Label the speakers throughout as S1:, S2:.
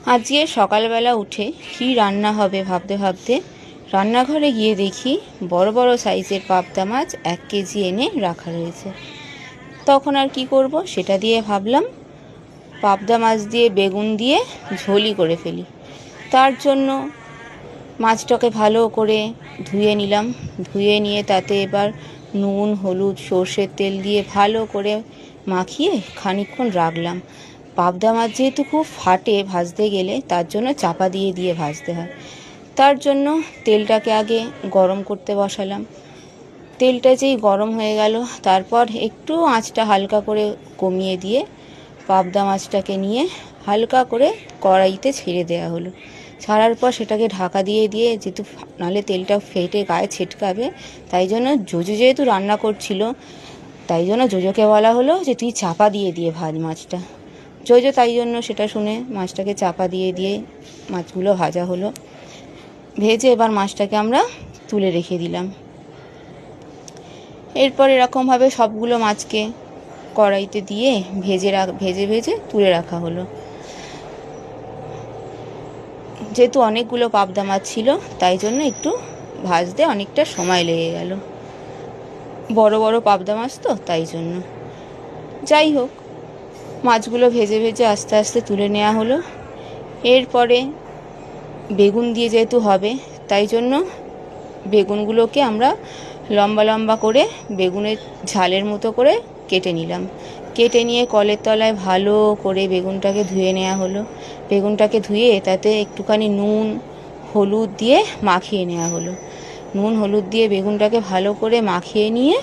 S1: আজকে সকালবেলা উঠে কি রান্না হবে ভাবতে ভাবতে রান্নাঘরে গিয়ে দেখি বড় বড় সাইজের পাবদা মাছ 1 কেজি এনে রাখা রয়েছে। তখন আর কি করব, সেটা দিয়ে ভাবলাম পাবদা মাছ দিয়ে বেগুন দিয়ে ঝোলই করে ফেলি। তার জন্য মাছটাকে ভালো করে ধুয়ে নিলাম। ধুয়ে নিয়ে তাতে এবার নুন, হলুদ, সর্ষের তেল দিয়ে ভালো করে মাখিয়ে খানিকক্ষণ রাখলাম। পাবদা মাছ যেহেতু খুব ফাটে ভাজতে গেলে, তার জন্য চাপা দিয়ে দিয়ে ভাজতে হয়। তার জন্য তেলটাকে আগে গরম করতে বসালাম। তেলটা যেই গরম হয়ে গেল, তারপর একটু আঁচটা হালকা করে কমিয়ে দিয়ে পাবদা মাছটাকে নিয়ে হালকা করে কড়াইতে ছেড়ে দেওয়া হলো। ছাড়ার পর সেটাকে ঢাকা দিয়ে দিয়ে, যেহেতু নাহলে তেলটা ফেটে গায়ে ছিটকাবে, তাই জন্য জোজো যেহেতু রান্না করছিল, তাই জন্য জোজোকে বলা হলো যে তুই চাপা দিয়ে দিয়ে ভাজ মাছটা। জোজো তাই জন্য সেটা শুনে মাছটাকে চাপা দিয়ে দিয়ে মাছগুলো ভাজা হলো। ভেজে এবার মাছটাকে আমরা তুলে রেখে দিলাম। এরপর এরকমভাবে সবগুলো মাছকে কড়াইতে দিয়ে ভেজে ভেজে তুলে রাখা হলো। যেহেতু অনেকগুলো পাবদা মাছ ছিল, তাই জন্য একটু ভাজতে অনেকটা সময় লেগে গেল। বড় বড় পাবদা মাছ তো, তাই জন্য। যাই হোক, মাছগুলো ভেজে ভেজে আস্তে আস্তে তুলে নেওয়া হলো। এরপরে বেগুন দিয়ে যেহেতু হবে, তাই জন্য বেগুনগুলোকে আমরা লম্বা লম্বা করে বেগুনের ঝালের মতো করে কেটে নিলাম। কেটে নিয়ে কলের তলায় ভালো করে বেগুনটাকে ধুয়ে নেওয়া হলো। বেগুনটাকে ধুয়ে তাতে একটুখানি নুন, হলুদ দিয়ে মাখিয়ে নেওয়া হলো। নুন হলুদ দিয়ে বেগুনটাকে ভালো করে মাখিয়ে নিয়ে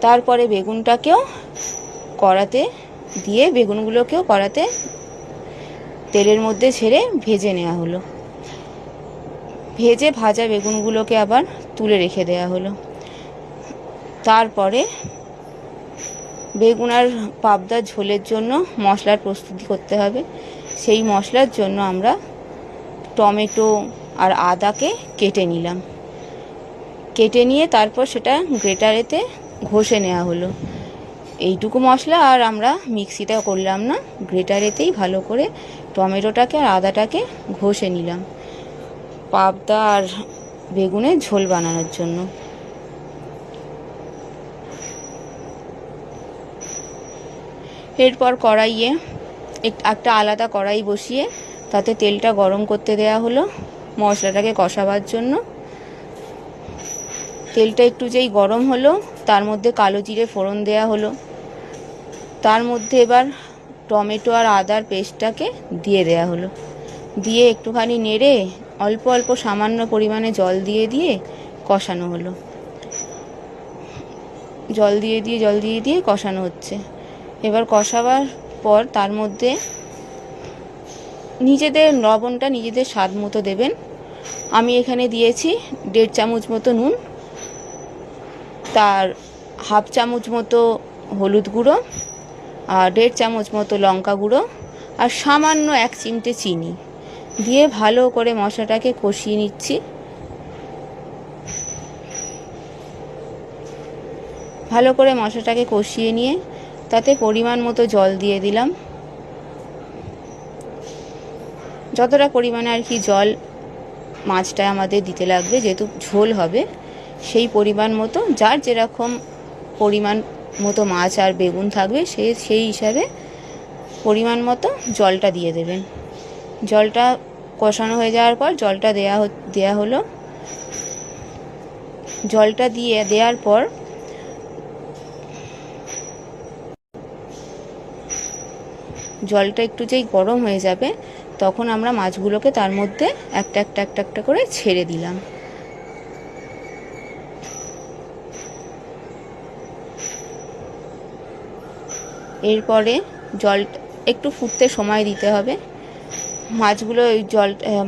S1: তারপরে বেগুনটাকেও কড়াতে দিয়ে বেগুনগুলোকেও কড়াতে তেলের মধ্যে ছেড়ে ভেজে নেওয়া হলো। ভেজে ভাজা বেগুনগুলোকে আবার তুলে রেখে দেওয়া হলো। তারপরে বেগুন আর পাবদার ঝোলের জন্য মশলার প্রস্তুতি করতে হবে। সেই মশলার জন্য আমরা টমেটো আর আদাকে কেটে নিলাম। কেটে নিয়ে তারপর সেটা গ্রেটারেতে ঘষে নেওয়া হলো। এইটুকু মশলা আর আমরা মিক্সিটা করলাম না, গ্রেটারেতেই ভালো করে টমেটোটাকে আর আদাটাকে ঘষে নিলাম পাবদা আর বেগুনের ঝোল বানানোর জন্য। এরপর কড়াইয়ে একটা আলাদা কড়াই বসিয়ে তাতে তেলটা গরম করতে দেয়া হলো মশলাটাকে কষাবার জন্য। তেলটা একটু যেই গরম হলো, তার মধ্যে কালো জিরে ফোড়ন দেয়া হলো। তার মধ্যে এবার টমেটো আর আদার পেস্টটাকে দিয়ে দেয়া হলো। দিয়ে একটুখানি নেড়ে অল্প অল্প সামান্য পরিমাণে জল দিয়ে দিয়ে কষানো হলো। জল দিয়ে দিয়ে কষানো হচ্ছে। এবার কষাবার পর তার মধ্যে লবণটা নিজেদের স্বাদ মতো দেবেন। আমি এখানে দিয়েছি 1.5 চামচ মতো নুন, তার হাফ চামচ মতো হলুদ গুঁড়ো, আর 1.5 চামচ মতো লঙ্কা গুঁড়ো, আর সামান্য 1 চিমটে চিনি দিয়ে ভালো করে মশলাটাকে কষিয়ে নিচ্ছি। ভালো করে মশলাটাকে কষিয়ে নিয়ে তাতে পরিমাণ মতো জল দিয়ে দিলাম। যতটা পরিমাণে আর কি জল মাছটা আমাদের দিতে লাগবে, যেহেতু ঝোল হবে, সেই পরিমাণ মতো যার যেরকম পরিমাণ মতো মাছ আর বেগুন থাকবে সেই হিসাবে পরিমাণ মতো জলটা দিয়ে দেবেন। জলটা কষানো হয়ে যাওয়ার পর জলটা দেয়া হলো। জলটা দেওয়ার পর জলটা একটু যেই গরম হয়ে যাবে, তখন আমরা মাছগুলোকে তার মধ্যে একটা একটা করে ছেড়ে দিলাম। এরপরে জল একটু ফুটতে সময় দিতে হবে।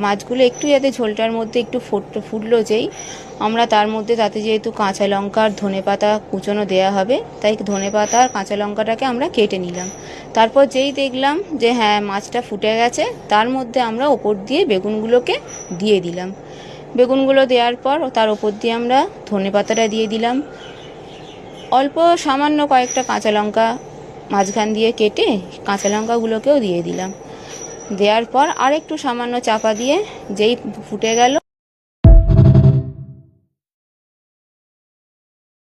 S1: মাছগুলো একটু যাতে ঝোলটার মধ্যে একটু ফুটলো যেই, আমরা তাতে যেহেতু কাঁচা লঙ্কা আর ধনেপাতা কুচনো দেওয়া হবে, তাই ধনেপাতা আর কাঁচা লঙ্কাটাকে আমরা কেটে নিলাম। তারপর যেই দেখলাম যে হ্যাঁ মাছটা ফুটে গেছে, তার মধ্যে আমরা ওপর দিয়ে বেগুনগুলোকে দিয়ে দিলাম। বেগুনগুলো দেওয়ার পর তার ওপর দিয়ে আমরা ধনেপাতাটা দিয়ে দিলাম। অল্প সামান্য কয়েকটা কাঁচা লঙ্কা মাঝখান দিয়ে কেটে কাঁচা লঙ্কাগুলোকেও দিয়ে দিলাম। দেওয়ার পর আর একটু সামান্য চাপা দিয়ে যেই ফুটে গেল